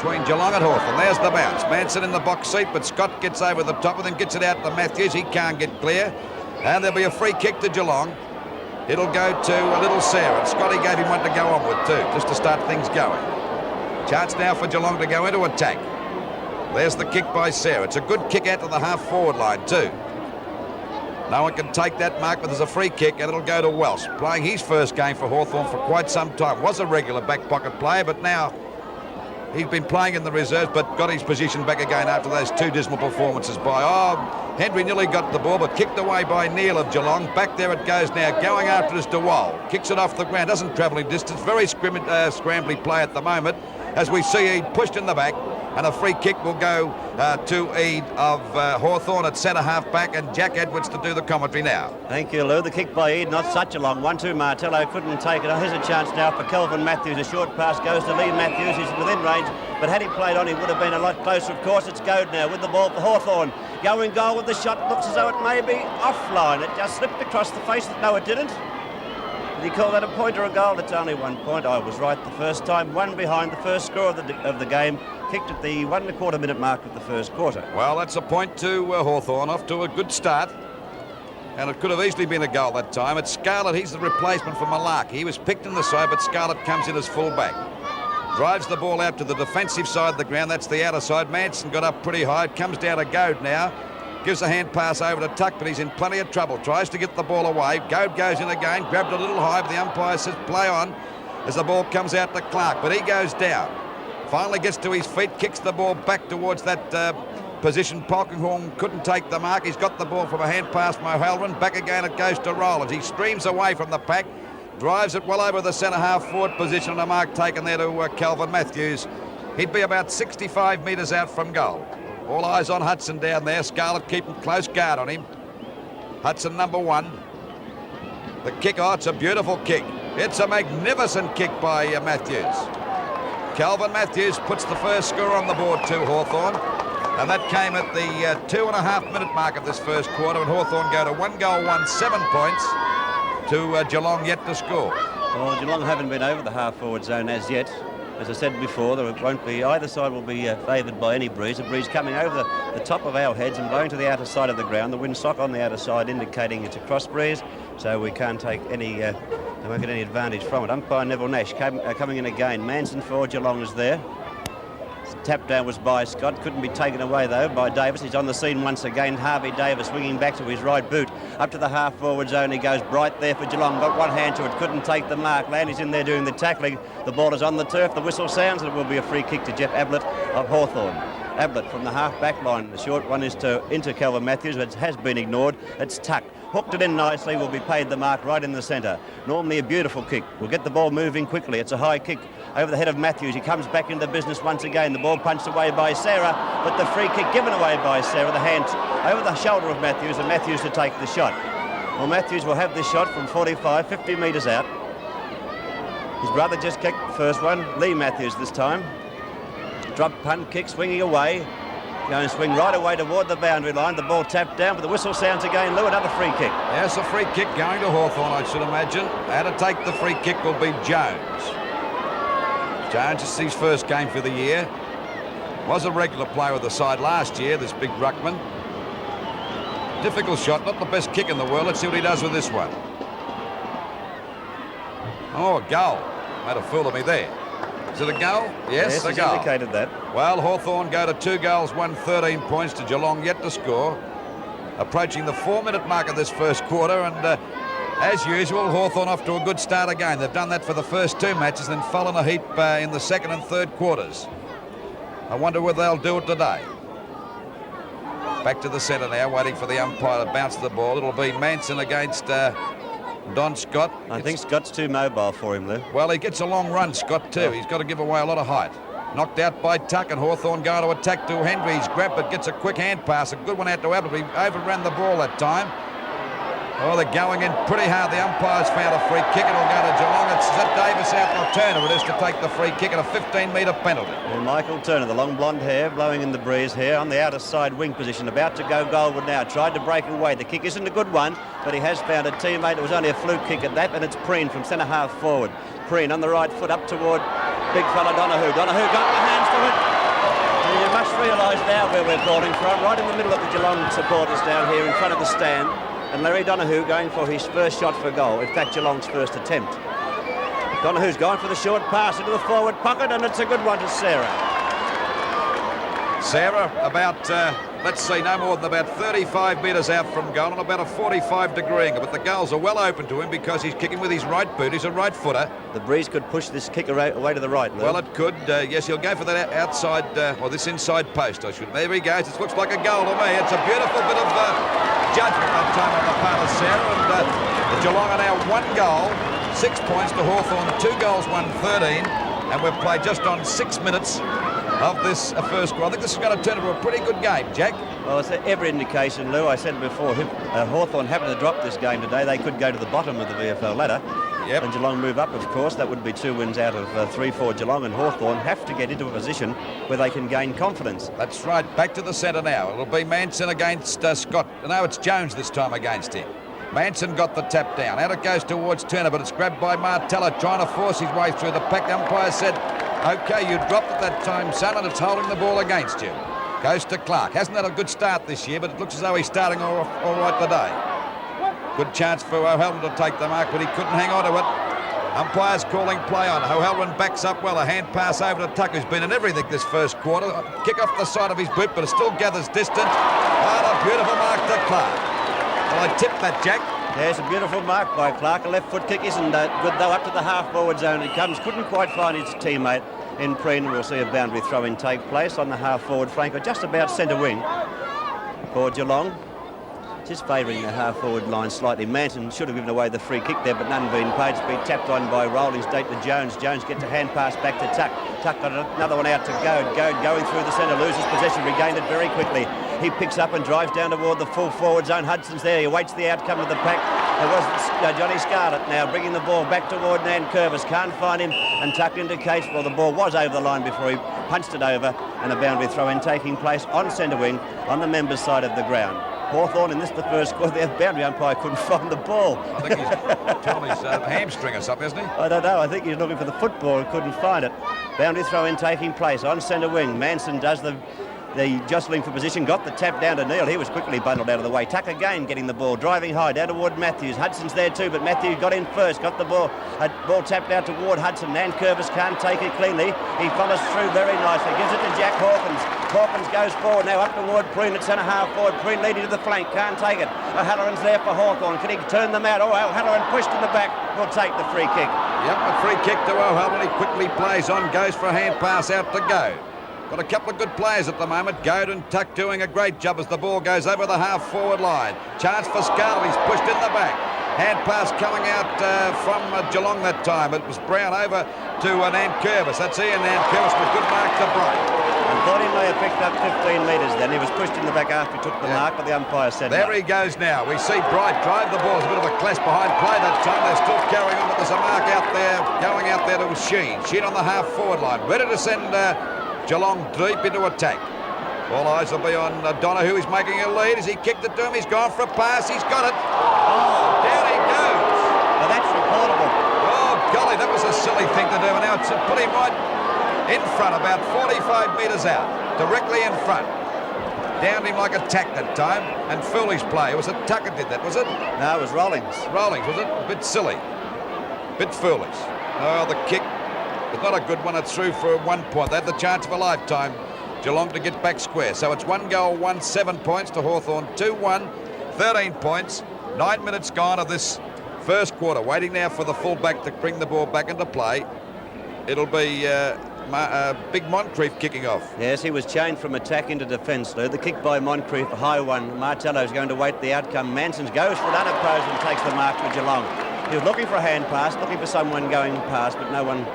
between Geelong and Hawthorn. There's the bounce. Manson in the box seat, but Scott gets over the top of them, gets it out to Matthews. He can't get clear. And there'll be a free kick to Geelong. It'll go to a little Sarah. And Scotty gave him one to go on with too, just to start things going. Chance now for Geelong to go into attack. There's the kick by Sarah. It's a good kick out to the half-forward line too. No one can take that mark, but there's a free kick, and it'll go to Welsh, playing his first game for Hawthorn for quite some time. Was a regular back pocket player, but now he's been playing in the reserves, but got his position back again after those two dismal performances by... Henry nearly got the ball, but kicked away by Neil of Geelong. Back there it goes now. Going after it is DeWall. Kicks it off the ground. Doesn't travel in distance. Very scrambly play at the moment. As we see, he pushed in the back. And a free kick will go to Eade of Hawthorn at centre-half back, and Jack Edwards to do the commentary now. Thank you, Lou. The kick by Eade, not such a long one. 1-2 Martello couldn't take it. Here's a chance now for Kelvin Matthews. A short pass goes to Lee Matthews. He's within range, but had he played on, he would have been a lot closer. Of course, it's Goad now with the ball for Hawthorn. Going goal with the shot. Looks as though it may be offline. It just slipped across the face. No, it didn't. Did he call that a point or a goal? It's only 1 point. I was right the first time. One behind the first score of the game. Kicked at the 1 1/4 minute mark of the first quarter. Well, that's a point to Hawthorn, off to a good start. And it could have easily been a goal that time. It's Scarlett. He's the replacement for Malarkey. He was picked in the side, but Scarlett comes in as full-back. Drives the ball out to the defensive side of the ground. That's the outer side. Manson got up pretty high. It comes down to Goad now. Gives a hand pass over to Tuck, but he's in plenty of trouble. Tries to get the ball away. Goad goes in again. Grabbed a little high, but the umpire says play on as the ball comes out to Clark, but he goes down. Finally gets to his feet, kicks the ball back towards that position. Polkinghorne couldn't take the mark. He's got the ball from a hand pass from O'Halloran. Back again it goes to Rowlands. He streams away from the pack, drives it well over the centre-half forward position, and a mark taken there to Kelvin Matthews. He'd be about 65 metres out from goal. All eyes on Hudson down there. Scarlett keeping close guard on him. Hudson number 1. The kick, it's a beautiful kick. It's a magnificent kick by Matthews. Kelvin Matthews puts the first score on the board to Hawthorn, and that came at the 2.5 minute mark of this first quarter, and Hawthorn go to 1 goal, 7 points to Geelong yet to score. Well, Geelong haven't been over the half-forward zone as yet. As I said before, there won't be, either side will be favoured by any breeze. A breeze coming over the top of our heads and blowing to the outer side of the ground. The windsock on the outer side indicating it's a cross breeze, so we can't take any, they won't get any advantage from it. Umpire Neville Nash coming in again. Manson for Geelong is there. Tap down was by Scott, couldn't be taken away though by Davis. He's on the scene once again. Harvey Davis swinging back to his right boot up to the half-forward zone. He goes bright there for Geelong, got one hand to it, couldn't take the mark. Landy's in there doing the tackling. The ball is on the turf. The whistle sounds, and it will be a free kick to Jeff Ablett of Hawthorn. Ablett from the half-back line. The short one is into Kelvin Matthews, but it has been ignored. It's Tuck. Hooked it in nicely, will be paid the mark right in the centre. Normally a beautiful kick. We'll get the ball moving quickly. It's a high kick over the head of Matthews. He comes back into business once again. The ball punched away by Sarah, but the free kick given away by Sarah. The hand over the shoulder of Matthews, and Matthews to take the shot. Well, Matthews will have this shot from 45, 50 metres out. His brother just kicked the first one. Lee Matthews this time. Drop punt kick, swinging away. Going to swing right away toward the boundary line. The ball tapped down, but the whistle sounds again. Lou, another free kick. Yes, a free kick going to Hawthorn, I should imagine. How to take the free kick will be Jones. Jones, it's his first game for the year. Was a regular player with the side last year, this big ruckman. Difficult shot, not the best kick in the world. Let's see what he does with this one. Oh, a goal. Made a fool of me there. Is it a goal? Yes, a goal. Indicated that. Well, Hawthorn go to 2 goals, 13 points to Geelong yet to score. Approaching the 4-minute mark of this first quarter, and as usual, Hawthorn off to a good start again. They've done that for the first 2 matches, then fallen a heap in the second and third quarters. I wonder whether they'll do it today. Back to the centre now, waiting for the umpire to bounce the ball. It'll be Manson against Don Scott. I think Scott's too mobile for him, Lou. Well, he gets a long run, Scott, too. He's got to give away a lot of height. Knocked out by Tuck, and Hawthorn going to attack to Henry. He's grabbed it, gets a quick hand pass. A good one out to Ablett. He overran the ball that time. Oh, they're going in pretty hard. The umpire's found a free kick. It'll go to Geelong. It's Davis out for Turner. It is to take the free kick and a 15-metre penalty. Well, Michael Turner, the long blonde hair, blowing in the breeze here on the outer side wing position, about to go goalward now. Tried to break away. The kick isn't a good one, but he has found a teammate. It was only a fluke kick at that, and it's Preen from centre-half forward. Preen on the right foot up toward big fella Donahue. Donahue got the hands to it. now where we're calling from, right in the middle of the Geelong supporters down here in front of the stand, and Larry Donoghue going for his first shot for goal. In fact, Geelong's first attempt. Donoghue's gone for the short pass into the forward pocket, and it's a good one to Sarah. Sarah about, let's see, no more than about 35 metres out from goal and about a 45-degree angle. But the goals are well open to him because he's kicking with his right boot. He's a right footer. The breeze could push this kick away to the right, Lou. Well, it could. Yes, he'll go for that outside, or this inside post, I should. There he goes. It looks like a goal to me. It's a beautiful bit of judgment that time on the part of Sarah. And the Geelong are now 1 goal, 6 points to Hawthorn, 2 goals, 1-13. And we've played just on 6 minutes of this first quarter. I think this is going to turn into a pretty good game, Jack. Well, it's every indication, Lou. I said before, if Hawthorn happen to drop this game today, they could go to the bottom of the VFL ladder. Yep. And Geelong move up, of course. That would be 2 wins out of 3 for Geelong, and Hawthorn have to get into a position where they can gain confidence. That's right. Back to the centre now. It'll be Manson against Scott. No, it's Jones this time against him. Manson got the tap down. Out it goes towards Turner, but it's grabbed by Martello, trying to force his way through the pack. The umpire said, OK, you dropped it that time, son, and it's holding the ball against you. Goes to Clark. Hasn't had a good start this year, but it looks as though he's starting all right today. Good chance for O'Halloran to take the mark, but he couldn't hang on to it. Umpire's calling play on. O'Halloran backs up well. A hand pass over to Tuck, who's been in everything this first quarter. Kick off the side of his boot, but it still gathers distance. Oh, a beautiful mark to Clark. Well, I tipped that, Jack. There's a beautiful mark by Clark. A left foot kick isn't good, though. Up to the half-forward zone he comes. Couldn't quite find his teammate in Preen. We'll see a boundary throw-in take place on the half-forward flank, or just about centre wing for Geelong. Just favouring the half-forward line slightly. Manson should have given away the free kick there, but none being paid. It's been tapped on by Rollings, date to Jones. Jones gets a hand pass back to Tuck. Tuck got another one out to Goad. Goad going through the centre, loses possession, regained it very quickly. He picks up and drives down toward the full forward zone. Hudson's there. He waits the outcome of the pack. There was Johnny Scarlett now bringing the ball back toward Nan Curvis. Can't find him, and Tuck indicates, well, the ball was over the line before he punched it over, and a boundary throw-in taking place on centre wing on the members' side of the ground. Hawthorn in this the first quarter, the boundary umpire couldn't find the ball. I think he's telling his hamstring or something, isn't he? I don't know. I think he's looking for the football and couldn't find it. Boundary throw-in taking place on centre wing. Manson does the jostling for position, got the tap down to Neil. He was quickly bundled out of the way. Tuck again getting the ball, driving high down toward Matthews. Hudson's there too, but Matthews got in first, got the ball. Ball tapped out toward Hudson. Nan Curvis can't take it cleanly. He follows through very nicely, gives it to Jack Hawkins. Hawkins goes forward now up toward Preen at centre half forward. Preen leading to the flank, can't take it. O'Halloran's there for Hawthorn. Can he turn them out? Oh, O'Halloran pushed in the back, will take the free kick. Yep, a free kick to O'Halloran. He quickly plays on, goes for a hand pass out to Go. Got a couple of good players at the moment. Goad and Tuck doing a great job as the ball goes over the half-forward line. Chance for Scarlett. He's pushed in the back. Hand pass coming out from Geelong that time. It was Brown over to Nan Curvis. That's Ian Nan Curvis with good mark to Bright. I thought he may have picked up 15 metres then. He was pushed in the back after he took the mark, but the umpire said there no. He goes now. We see Bright drive the ball. It's a bit of a clash behind play that time. They're still carrying on, but there's a mark out there, going out there to Sheen. Sheen on the half-forward line. Ready to send Geelong deep into attack. All eyes will be on Donoghue. He's making a lead. As he kicked it to him, he's gone for a pass. He's got it. Oh, down he goes. Now that's reportable. Oh, golly, that was a silly thing to do. And now it's put him right in front, about 45 metres out, directly in front. Downed him like a tack that time, and foolish play. It was a Tucker did that, was it? No, it was Rollings. Rollings, was it? A bit silly. Bit foolish. Oh, the kick. It's not a good one. It's through for 1 point. They had the chance of a lifetime, Geelong, to get back square. So it's 1 goal, 1, 7 points to Hawthorn, 2-1, 13 points. 9 minutes gone of this first quarter. Waiting now for the fullback to bring the ball back into play. It'll be Big Moncrief kicking off. Yes, he was changed from attack into defence, Lou. The kick by Moncrief, a high one. Martello's going to wait the outcome. Manson goes for it unopposed and takes the mark for Geelong. He was looking for a hand pass, looking for someone going past, but no one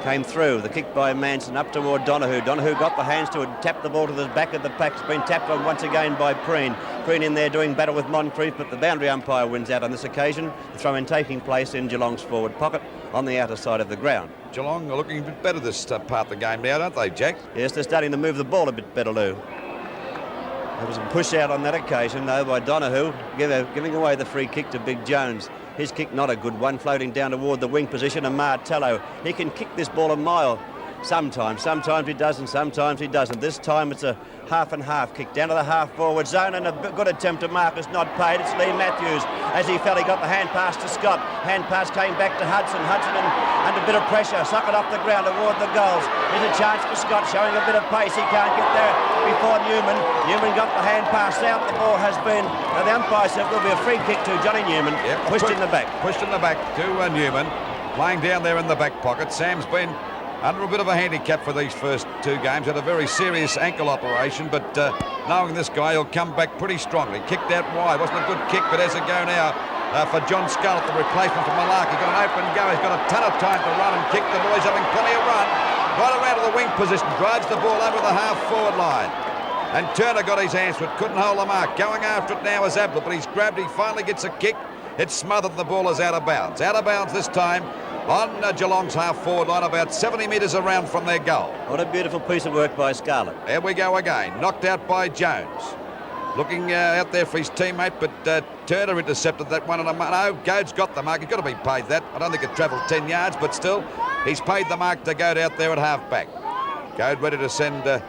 came through. The kick by Manson up toward Donoghue. Donoghue got the hands to it, tapped the ball to the back of the pack. It's been tapped on once again by Preen. Preen in there doing battle with Moncrief, but the boundary umpire wins out on this occasion. The throw-in taking place in Geelong's forward pocket on the outer side of the ground. Geelong are looking a bit better this part of the game now, don't they, Jack? Yes, they're starting to move the ball a bit better, Lou. There was a push out on that occasion, though, by Donoghue, giving away the free kick to Big Jones. His kick not a good one, floating down toward the wing position, and Martello. He can kick this ball a mile. Sometimes he does and sometimes he doesn't. This time it's a half and half kick down to the half forward zone, and a good attempt to mark is not paid. It's Lee Matthews. As he fell, he got the hand pass to Scott. Hand pass came back to Hudson. Hudson under a bit of pressure, suck it off the ground toward the goals. Here's a chance for Scott, showing a bit of pace. He can't get there before Newman. Newman got the hand pass out. The ball has been, the umpire said there'll be a free kick to Johnny Newman. Yep, pushed in the back. Pushed in the back to Newman. Playing down there in the back pocket. Sam's been under a bit of a handicap for these first two games. Had a very serious ankle operation, but knowing this guy, he'll come back pretty strongly. Kicked out wide. Wasn't a good kick, but as a go now for John Scullett, the replacement for Malarkey. Got an open go. He's got a ton of time to run and kick. The boys having plenty of run. Right around to the wing position. Drives the ball over the half-forward line. And Turner got his hands to it. Couldn't hold the mark. Going after it now is Ablett, but he's grabbed. He finally gets a kick. It's smothered and the ball is out of bounds. Out of bounds this time on Geelong's half-forward line, about 70 metres around from their goal. What a beautiful piece of work by Scarlett. There we go again. Knocked out by Jones. Looking out there for his teammate, but Turner intercepted that one. No, Goad's got the mark. He's got to be paid that. I don't think it travelled 10 yards, but still, he's paid the mark to Goad out there at half-back. Goad ready to send the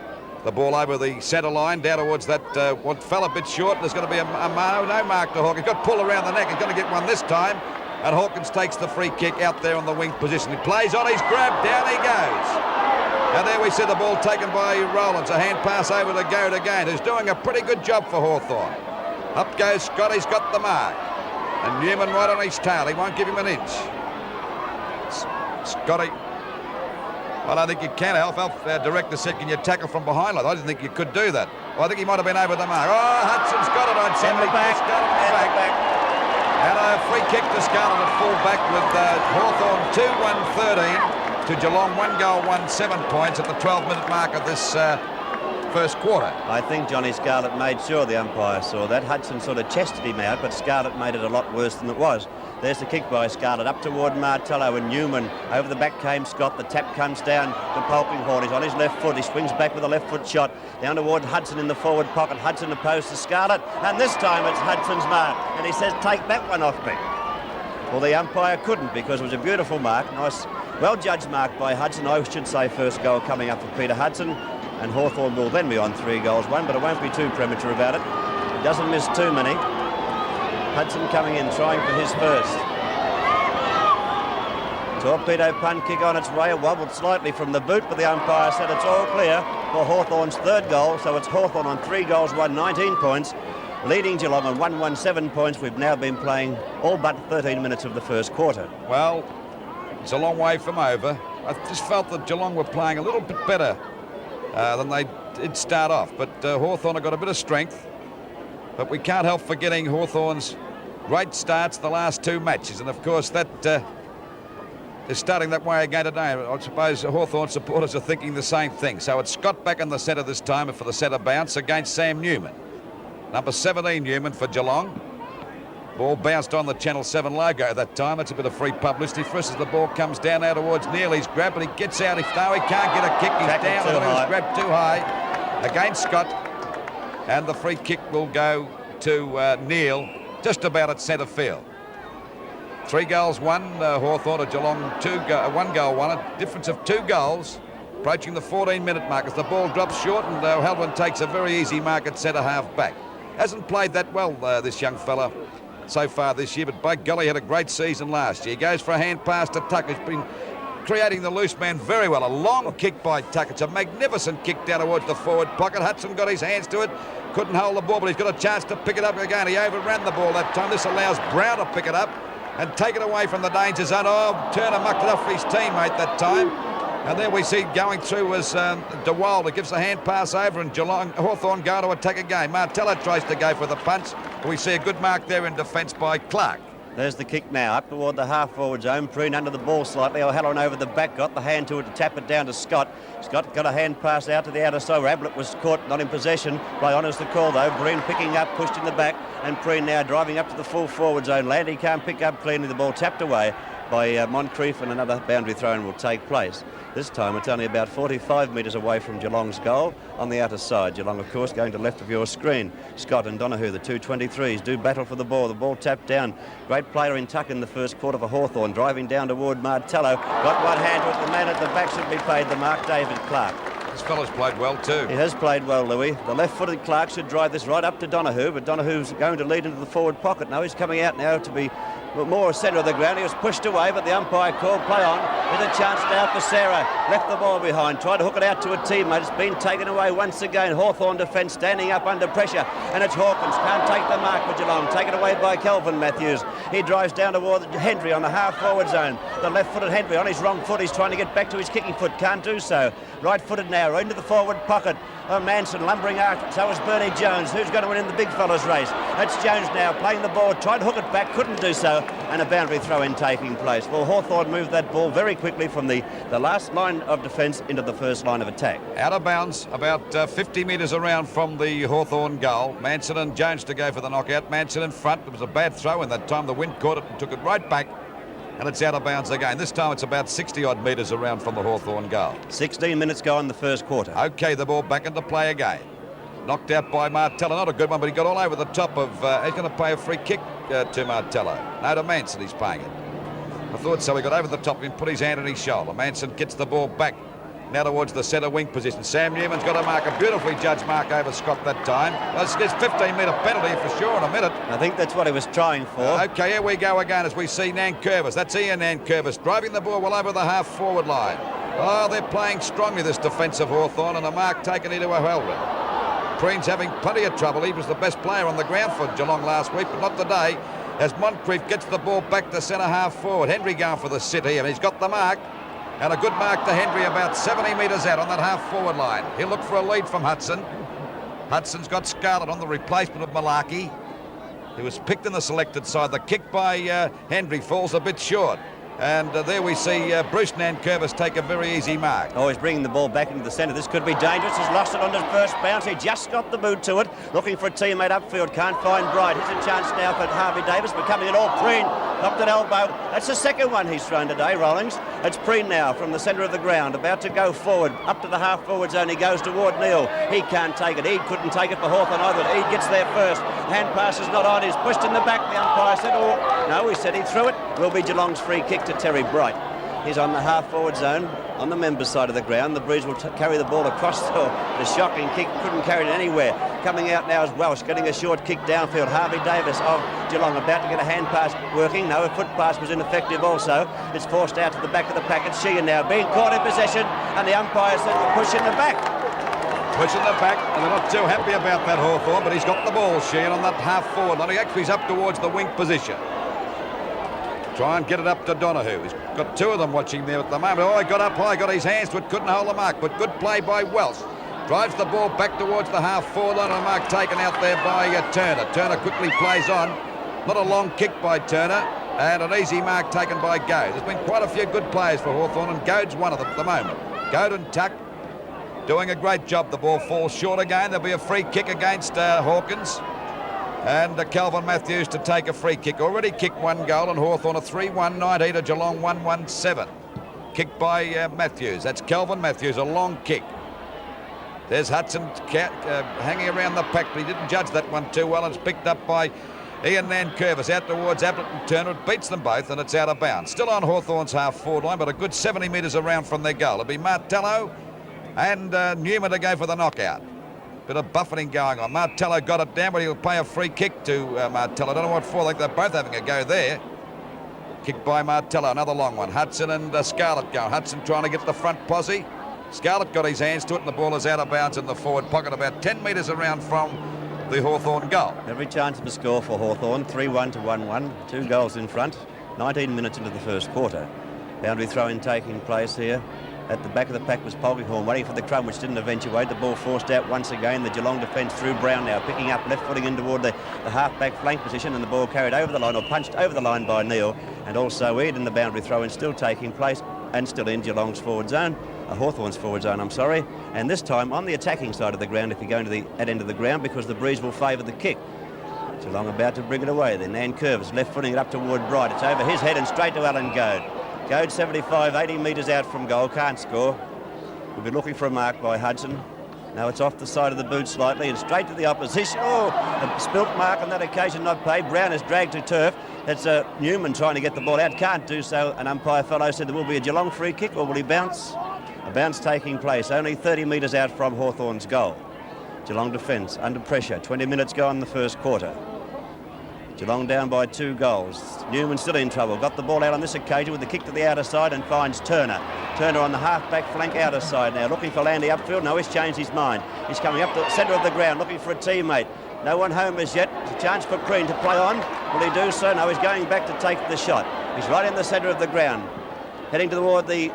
ball over the centre line down towards that one fell a bit short. There's going to be no mark to Hawkins. Got pulled around the neck. He's going to get one this time. And Hawkins takes the free kick out there on the wing position. He plays on, he's grabbed, down he goes. And there we see the ball taken by Rowlands. A hand pass over to Goad again, who's doing a pretty good job for Hawthorn. Up goes Scott, he's got the mark. And Newman right on his tail, he won't give him an inch. Scotty. Well, I think you can, Alf. Director said, can you tackle from behind? I didn't think you could do that. Well, I think he might have been over the mark. Oh, Hudson's got it on somebody. Back. And a free kick to Scarlett at full back with Hawthorn 2-1-13 to Geelong 1 goal, 7 points at the 12-minute mark of this first quarter. I think Johnny Scarlett made sure the umpire saw that. Hudson sort of chested him out, but Scarlett made it a lot worse than it was. There's the kick by Scarlett up toward Martello, and Newman. Over the back came Scott. The tap comes down to Polkinghorn. He's on his left foot. He swings back with a left foot shot. Down toward Hudson in the forward pocket. Hudson opposed to Scarlett, and this time it's Hudson's mark. And he says, take that one off me. Well, the umpire couldn't, because it was a beautiful mark. Nice, well-judged mark by Hudson. I should say first goal coming up for Peter Hudson. And Hawthorn will then be on 3 goals, 1, but it won't be too premature about it. He doesn't miss too many. Hudson coming in, trying for his first. Torpedo punt kick on its way. It wobbled slightly from the boot, but the umpire said it's all clear for Hawthorn's 3rd goal. So it's Hawthorn on 3 goals, 19 points, leading Geelong on 117 points. We've now been playing all but 13 minutes of the first quarter. Well, it's a long way from over. I just felt that Geelong were playing a little bit better than they did start off, but Hawthorn have got a bit of strength. But we can't help forgetting Hawthorn's great starts the last 2 matches, and of course that is starting that way again today. I suppose Hawthorn supporters are thinking the same thing. So it's Scott back in the centre this time for the centre bounce against Sam Newman. Number 17 Newman for Geelong. Ball bounced on the Channel 7 logo that time. It's a bit of free publicity for us as the ball comes down now towards Neil. He's grabbed, but he gets out. He can't get a kick. He's down. He was grabbed too high against Scott. And the free kick will go to Neil just about at centre field. 3 goals, 1. Hawthorn at Geelong, 1 goal, 1. A difference of 2 goals. Approaching the 14-minute mark as the ball drops short, and O'Halloran takes a very easy mark at centre half back. Hasn't played that well, this young fella, so far this year, but by golly, had a great season last year. He goes for a hand pass to Tucker. He's been creating the loose man very well. A long kick by Tucker. It's a magnificent kick down towards the forward pocket. Hudson got his hands to it. Couldn't hold the ball, but he's got a chance to pick it up again. He overran the ball that time. This allows Brown to pick it up and take it away from the danger zone. Oh, Turner mucked it up for his teammate that time. And there we see going through was DeWild, who gives the hand pass over, and Hawthorn go to attack again. Martello tries to go for the punch. We see a good mark there in defence by Clark. There's the kick now, up toward the half-forward zone. Preen under the ball slightly. O'Halloran over the back, got the hand to it to tap it down to Scott. Scott got a hand pass out to the outer side. Ablett was caught, not in possession. By honours the call, though. Breen picking up, pushed in the back, and Preen now driving up to the full forward zone. Landy can't pick up cleanly. The ball tapped away. by Moncrief, and another boundary throw-in will take place. This time it's only about 45 metres away from Geelong's goal on the outer side. Geelong, of course, going to left of your screen. Scott and Donahue, the 223s, do battle for the ball. The ball tapped down. Great player in tuck in the first quarter for Hawthorn, driving down toward Martello. Got one hand with the man at the back, should be paid the mark, David Clark. This fella's played well too. He has played well, Louis. The left-footed Clark should drive this right up to Donahue, but Donahue's going to lead into the forward pocket. No, he's coming out now to be more centre of the ground. He was pushed away, but the umpire called play on. With a chance now for Sarah. Left the ball behind. Tried to hook it out to a teammate. It's been taken away once again. Hawthorn defence standing up under pressure. And it's Hawkins. Can't take the mark for Geelong. Taken away by Calvin Matthews. He drives down toward Hendry on the half-forward zone. The left-footed Hendry on his wrong foot. He's trying to get back to his kicking foot. Can't do so. Right-footed now. Into the forward pocket. Manson lumbering out. So is Bernie Jones. Who's going to win in the big fellas race? It's Jones now playing the ball. Tried to hook it back. Couldn't do so. And a boundary throw-in taking place. Well, Hawthorn moved that ball very quickly from the last line of defence into the first line of attack. Out of bounds, about 50 metres around from the Hawthorn goal. Manson and Jones to go for the knockout. Manson in front. It was a bad throw in that time. The wind caught it and took it right back. And it's out of bounds again. This time it's about 60-odd metres around from the Hawthorn goal. 16 minutes go in the first quarter. OK, the ball back into play again. Knocked out by Martello. Not a good one, but he got all over the top of... he's going to play a free kick to Martello. No, to Manson he's paying it. I thought so. He got over the top and put his hand on his shoulder. Manson gets the ball back now towards the centre wing position. Sam Newman's got to mark a beautifully judged mark over Scott that time. There's 15-metre penalty for sure in a minute. I think that's what he was trying for. OK, here we go again as we see Nankervis. That's Ian Nankervis driving the ball well over the half-forward line. Oh, they're playing strongly, this defensive Hawthorn, and a mark taken into O'Halloran. Preen's having plenty of trouble. He was the best player on the ground for Geelong last week, but not today, as Moncrief gets the ball back to centre half-forward. Henry going for the sit here, and he's got the mark. And a good mark to Hendry about 70 metres out on that half-forward line. He'll look for a lead from Hudson. Hudson's got Scarlett on the replacement of Malarkey. He was picked in the selected side. The kick by Hendry falls a bit short. And there we see Bruce Nankervis take a very easy mark. Oh, he's bringing the ball back into the centre. This could be dangerous. He's lost it on his first bounce. He just got the boot to it. Looking for a teammate upfield. Can't find Bright. Here's a chance now for Harvey Davis, but coming in all Preen. Knocked an elbow. That's the second one he's thrown today, Rawlings. It's Preen now from the centre of the ground. About to go forward. Up to the half-forward zone. He goes toward Neil. He can't take it. He couldn't take it for Hawthorn either. He gets there first. Hand pass is not on. He's pushed in the back. The umpire said, oh, no, he said he threw it. Will be Geelong's free kick to Terry Bright. He's on the half-forward zone, on the members' side of the ground. The Breeze will carry the ball across the shocking kick. Couldn't carry it anywhere. Coming out now is Welsh, getting a short kick downfield. Harvey Davis of Geelong about to get a hand pass working. No, a foot pass was ineffective also. It's forced out to the back of the pack. It's Sheehan now being caught in possession, and the umpire says to push in the back. Push in the back, and they're not too happy about that, Hawthorn, but he's got the ball, Sheehan, on that half-forward line. He actually is up towards the wing position. Try and get it up to Donahue. He's got two of them watching there at the moment. Oh, he got up high, got his hands to it, couldn't hold the mark, but good play by Welsh. Drives the ball back towards the half-forward line, and a mark taken out there by Turner. Turner quickly plays on. Not a long kick by Turner, and an easy mark taken by Goad. There's been quite a few good players for Hawthorn, and Goad's one of them at the moment. Goad and Tuck doing a great job. The ball falls short again. There'll be a free kick against Hawkins. And Calvin Matthews to take a free kick. Already kicked one goal, and Hawthorn a 3-1-19 to Geelong 1-1-7. Kicked by Matthews. That's Calvin Matthews, a long kick. There's Hudson hanging around the pack, but he didn't judge that one too well. And it's picked up by Ian Nankervis out towards Ablett and Turner. It beats them both, and it's out of bounds. Still on Hawthorn's half-forward line, but a good 70 metres around from their goal. It'll be Martello and Newman to go for the knockout. Bit of buffeting going on. Martello got it down, but he'll play a free kick to Martello. I don't know what for. Like they're both having a go there. Kicked by Martello, another long one. Hudson and Scarlett going. Hudson trying to get the front posse. Scarlett got his hands to it, and the ball is out of bounds in the forward pocket, about 10 metres around from the Hawthorn goal. Every chance of a score for Hawthorn. 3-1 to 1-1. 2 goals in front. 19 minutes into the first quarter. Boundary throw-in taking place here. At the back of the pack was Polkinghorn waiting for the crumb, which didn't eventuate. The ball forced out once again. The Geelong defence through Brown now, picking up, left footing in toward the half-back flank position, and the ball carried over the line, or punched over the line by Neil. And also Ed in the boundary throw-in still taking place, and still in Geelong's forward zone. Hawthorn's forward zone, I'm sorry. And this time on the attacking side of the ground, if you're going to the end of the ground, because the Breeze will favour the kick. Geelong about to bring it away. Then Nan Curvis left footing it up toward Bright. It's over his head and straight to Alan Goad. Goad 75, 80 metres out from goal. Can't score. We'll be looking for a mark by Hudson. Now it's off the side of the boot slightly and straight to the opposition. Oh, a spilt mark on that occasion not paid. Brown is dragged to turf. That's Newman trying to get the ball out. Can't do so. An umpire fellow said there will be a Geelong free kick, or will he bounce? A bounce taking place only 30 metres out from Hawthorn's goal. Geelong defence under pressure. 20 minutes go in the first quarter. Geelong down by 2 goals. Newman still in trouble. Got the ball out on this occasion with the kick to the outer side and finds Turner. Turner on the half-back flank outer side now, looking for Landy upfield. No, he's changed his mind. He's coming up the centre of the ground, looking for a teammate. No one home as yet. It's a chance for Crean to play on. Will he do so? No, he's going back to take the shot. He's right in the centre of the ground. Heading toward the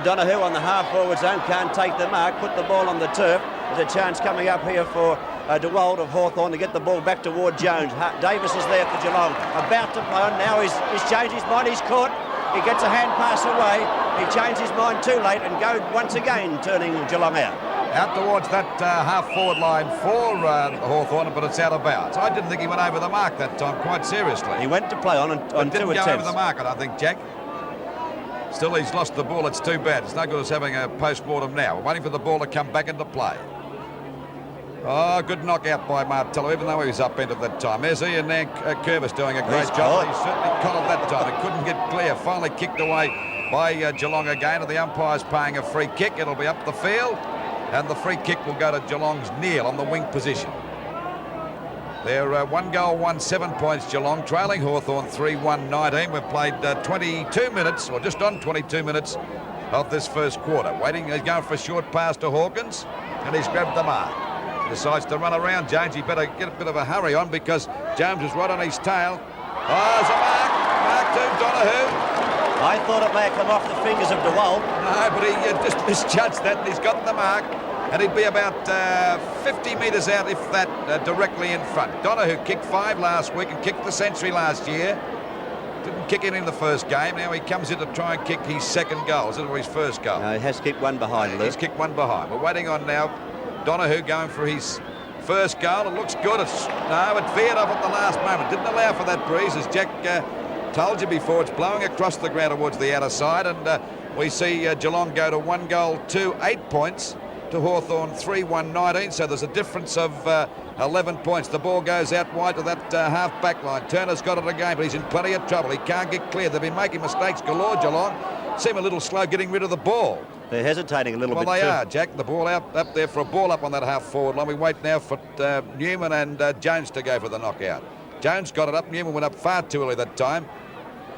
Donahue on the half-forward zone. Can't take the mark. Put the ball on the turf. There's a chance coming up here for DeWald of Hawthorn to get the ball back toward Jones. Davis is there for Geelong. About to play on. Now he's changed his mind. He's caught. He gets a hand pass away. He changed his mind too late and goes once again, turning Geelong out. Out towards that half-forward line for Hawthorn, but it's out of bounds. I didn't think he went over the mark that time, quite seriously. He went to play on 2 attempts. Didn't go over the mark, I don't think, Jack. Still, he's lost the ball. It's too bad. It's no good us having a post-mortem now. We're waiting for the ball to come back into play. Oh, good knockout by Martello, even though he was upended that time. There's Ian Curvis doing a great job. He certainly collared that time. He couldn't get clear. Finally kicked away by Geelong again, and the umpire's paying a free kick. It'll be up the field, and the free kick will go to Geelong's Neil on the wing position. They're 1 goal, 1, 7 points Geelong, trailing Hawthorn 3-1-19. We've played 22 minutes, or just on 22 minutes of this first quarter. Waiting, he's going for a short pass to Hawkins, and he's grabbed the mark. Decides to run around Jones. He better get a bit of a hurry on because Jones is right on his tail. Oh, there's a mark. Mark to Donahue. I thought it may have come off the fingers of DeWald. No, but he just misjudged that, and he's got the mark. And he'd be about 50 metres out, if that, directly in front. Donahue kicked 5 last week and kicked the century last year. Didn't kick it in the first game. Now he comes in to try and kick his second goal. Is it his first goal? No, he has kicked 1 behind, Luke. He's kicked 1 behind. We're waiting on now. Donahue going for his first goal. It looks good. It veered off at the last moment. Didn't allow for that breeze, as Jack told you before. It's blowing across the ground towards the outer side, and we see Geelong go to 1 goal, 2, 8 points to Hawthorn 3-1-19. So there's a difference of 11 points. The ball goes out wide to that half-back line. Turner's got it again, but he's in plenty of trouble. He can't get clear. They've been making mistakes galore, Geelong. Seem a little slow getting rid of the ball. They're hesitating a little bit. Well, they are, Jack. The ball up there for a ball up on that half-forward line. We wait now for Newman and Jones to go for the knockout. Jones got it up. Newman went up far too early that time.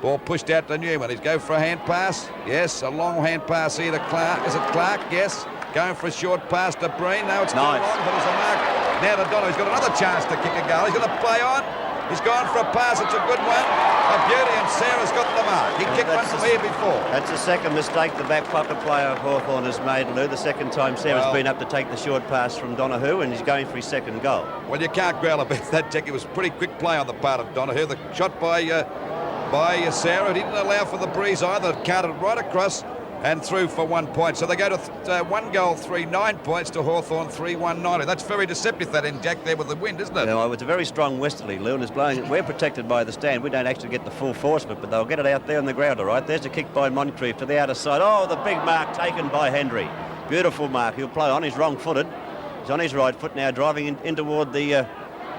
Ball pushed out to Newman. He's going for a hand pass. Yes, a long hand pass here to Clark. Is it Clark? Yes. Going for a short pass to Breen. No, it's too long, but there's a mark. Now to Dono. He's got another chance to kick a goal. He's going to play on. He's gone for a pass. It's a good one. A beauty, and Sarah's got the mark. He kicked one from here before. That's the second mistake the back pocket player of Hawthorn has made, Lou. The second time Sarah's been up to take the short pass from Donahue, and he's going for his second goal. Well, you can't growl about that, Jack. It was a pretty quick play on the part of Donahue. The shot by Sarah. He didn't allow for the breeze either. It carted right across and through for 1 point. So they go to 1 goal, 3, 9 points to Hawthorn 3-1-19. That's very deceptive, that end, Jack, there with the wind, isn't it? No, it's a very strong westerly, Lou, and it's blowing. We're protected by the stand. We don't actually get the full force of it, but they'll get it out there on the ground, all right? There's a kick by Moncrief to the outer side. Oh, the big mark taken by Hendry. Beautiful mark. He'll play on. He's wrong-footed. He's on his right foot now, driving in toward the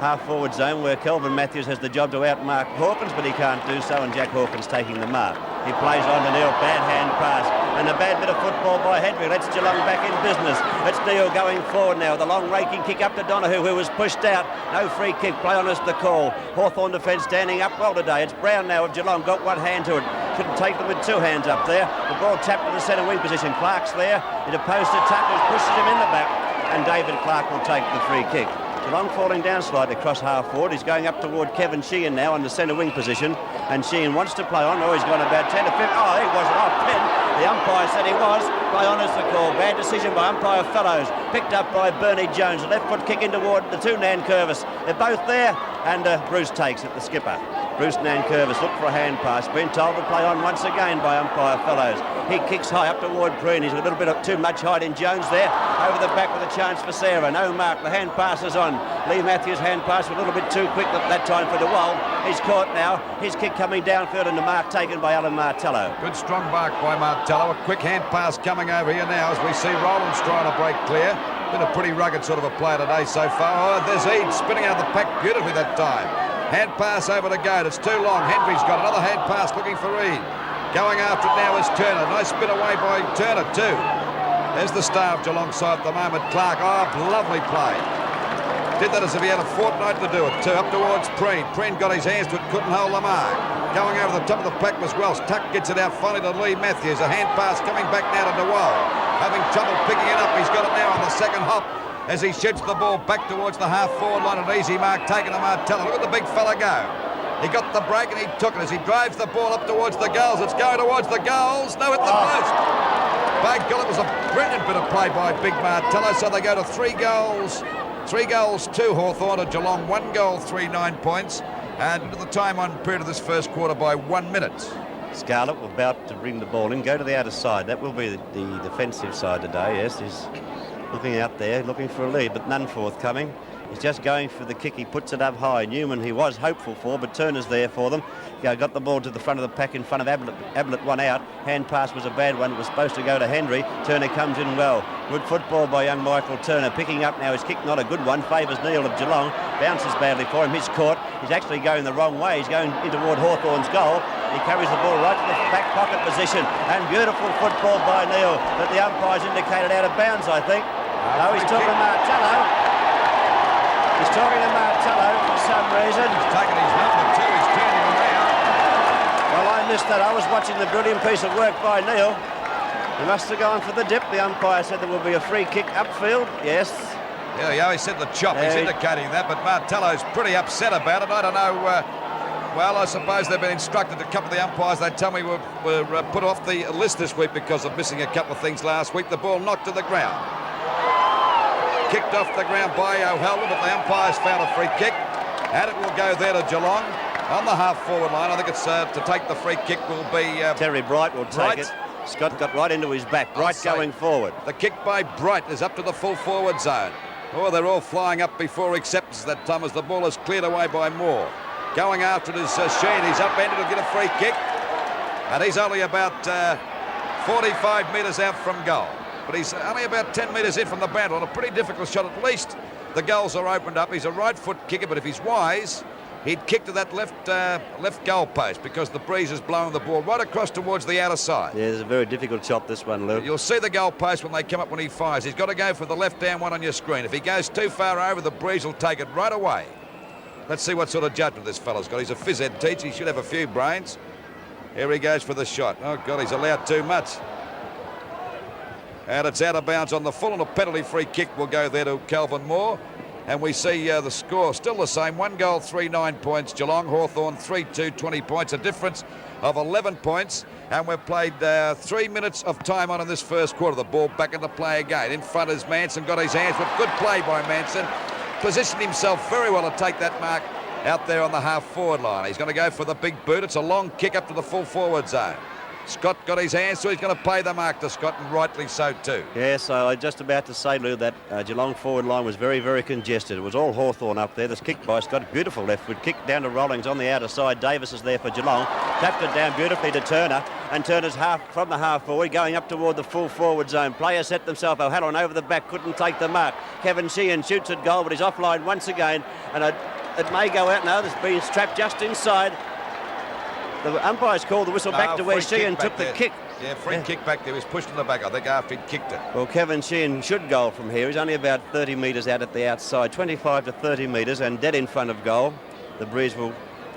half-forward zone where Kelvin Matthews has the job to outmark Hawkins, but he can't do so, and Jack Hawkins taking the mark. He plays on to Neil. Bad hand pass. And a bad bit of football by Hendry. Let's Geelong back in business. It's Neil going forward now. The long raking kick up to Donahue, who was pushed out. No free kick. Play on is the call. Hawthorn defence standing up well today. It's Brown now of Geelong. Got one hand to it. Couldn't take them with 2 hands up there. The ball tapped to the centre wing position. Clark's there. It opposed to Tucker, pushes him in the back. And David Clark will take the free kick. Geelong falling down slightly across half forward. He's going up toward Kevin Sheehan now on the centre wing position. And Sheehan wants to play on. Oh, he's gone about 10 to 15. Oh, he wasn't off 10. The umpire said he was. Play on is the call. Bad decision by umpire Fellows. Picked up by Bernie Jones. A left foot kick in toward the 2 Nan Curvis. They're both there. And Bruce takes it, the skipper. Bruce Nankervis looked for a hand pass. Been told to play on once again by umpire Fellows. He kicks high up toward Preen. He's got a little bit of too much height in Jones there. Over the back with a chance for Sarah. No mark. The hand pass is on. Lee Matthews' hand pass was a little bit too quick that time for DeWald. He's caught now. His kick coming downfield and the mark taken by Alan Martello. Good strong mark by Martello. A quick hand pass coming over here now as we see Rowland's trying to break clear. Been a pretty rugged sort of a play today so far. Oh, there's Eade spinning out the pack beautifully that time. Hand pass over to Goat. It's too long. Henry's got another hand pass looking for Eade. Going after it now is Turner. Nice spin away by Turner too. There's the star of Geelong side at the moment, Clark. Oh, lovely play. Did that as if he had a fortnight to do it too. Up towards Preen. Preen got his hands to it, couldn't hold the mark. Going over the top of the pack was Welsh. Tuck gets it out finally to Lee Matthews. A hand pass coming back now to DeWald. Having trouble picking it up. He's got it now on the second hop as he shoots the ball back towards the half-forward line. An easy mark taken to Martello. Look at the big fella go. He got the break and he took it as he drives the ball up towards the goals. It's going towards the goals. No, hit the post. By God, it was a brilliant bit of play by Big Martello. So they go to 3 goals. 3 goals, 2 Hawthorn to Geelong. 1 goal, 3 9 points. And into the time on period of this first quarter by 1 minute. Scarlett will about to bring the ball in, go to the outer side. That will be the defensive side today, yes. He's looking out there, looking for a lead, but none forthcoming. He's just going for the kick. He puts it up high. Newman he was hopeful for, but Turner's there for them. Got the ball to the front of the pack in front of Ablett. Ablett one out. Hand pass was a bad one. It was supposed to go to Henry. Turner comes in well. Good football by young Michael Turner. Picking up now his kick, not a good one. Favours Neil of Geelong. Bounces badly for him. He's caught. He's actually going the wrong way. He's going in toward Hawthorn's goal. He carries the ball right to the back pocket position. And beautiful football by Neil that the umpires indicated out of bounds, I think. No, he's talking to Martello. He's talking to Martello for some reason. He's taking his number too. He's turning around. Well, I missed that. I was watching the brilliant piece of work by Neil. He must have gone for the dip. The umpire said there will be a free kick upfield. Yes. Yeah, he always said the chop. He's indicating that, but Martello's pretty upset about it. I don't know. Well, I suppose they've been instructed. A couple of the umpires, they tell me, were put off the list this week because of missing a couple of things last week. The ball knocked to the ground. Kicked off the ground by O'Halloran, but the umpires found a free kick, and it will go there to Geelong on the half-forward line. I think it's to take the free kick will be... Terry Bright will take it. Scott got right into his back. Bright going forward. The kick by Bright is up to the full forward zone. Oh, they're all flying up before acceptance that time as the ball is cleared away by Moore. Going after it is Sheen. He's upended to get a free kick, and he's only about 45 metres out from goal. But he's only about 10 metres in from the boundary. A pretty difficult shot. At least the goals are opened up. He's a right foot kicker, but if he's wise, he'd kick to that left goal post because the breeze is blowing the ball right across towards the outer side. Yeah, it's a very difficult shot, this one, Luke. You'll see the goal post when they come up when he fires. He's got to go for the left-hand one on your screen. If he goes too far over, the breeze will take it right away. Let's see what sort of judgment this fella's got. He's a phys ed teacher. He should have a few brains. Here he goes for the shot. Oh, God, he's allowed too much. And it's out of bounds on the full, and a penalty free kick will go there to Calvin Moore. And we see the score still the same. 1 goal, 3 9 points. Geelong, Hawthorn 3-2, 20 points. A difference of 11 points. And we've played 3 minutes of time on in this first quarter. The ball back into play again. In front is Manson. Got his hands with good play by Manson. Positioned himself very well to take that mark out there on the half-forward line. He's going to go for the big boot. It's a long kick up to the full forward zone. Scott got his hands, so he's going to pay the mark to Scott, and rightly so too. Yeah, so I was just about to say, Lou, that Geelong forward line was very, very congested. It was all Hawthorn up there. This kick by Scott, beautiful left foot kick down to Rollings on the outer side. Davis is there for Geelong. Tapped it down beautifully to Turner, and Turner's from the half forward, going up toward the full forward zone. Players set themselves. O'Halloran over the back, couldn't take the mark. Kevin Sheehan shoots at goal, but he's offline once again, and it may go out now. It's been strapped just inside. The umpires called the whistle back to where Sheehan took the kick. Yeah, free kick back there. He was pushed in the back, I think, after he'd kicked it. Well, Kevin Sheehan should goal from here. He's only about 30 metres out at the outside, 25 to 30 metres, and dead in front of goal. The Breeze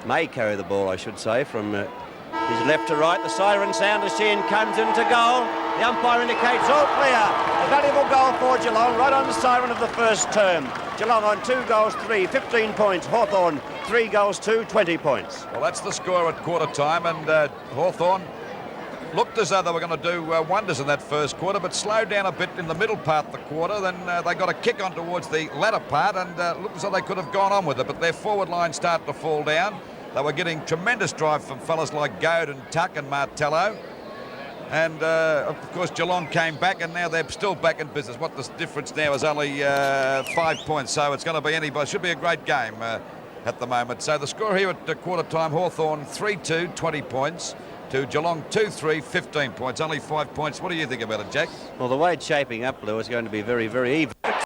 may carry the ball, I should say, from his left to right. The siren sound as Sheehan comes into goal. The umpire indicates all clear. A valuable goal for Geelong, right on the siren of the first term. Geelong on 2 goals, 3, 15 points. Hawthorn 3 goals, 2, 20 points. Well, that's the score at quarter time, and Hawthorn looked as though they were going to do wonders in that first quarter, but slowed down a bit in the middle part of the quarter. Then they got a kick on towards the latter part, and looked as though they could have gone on with it, but their forward line started to fall down. They were getting tremendous drive from fellas like Goad and Tuck and Martello. And, of course, Geelong came back, and now they're still back in business. What the difference now is only 5 points, so it's going to be anybody. Should be a great game at the moment. So the score here at the quarter time, Hawthorn 3-2, 20 points, to Geelong 2-3, 15 points, only 5 points. What do you think about it, Jack? Well, the way it's shaping up, Lou, is going to be very, very even.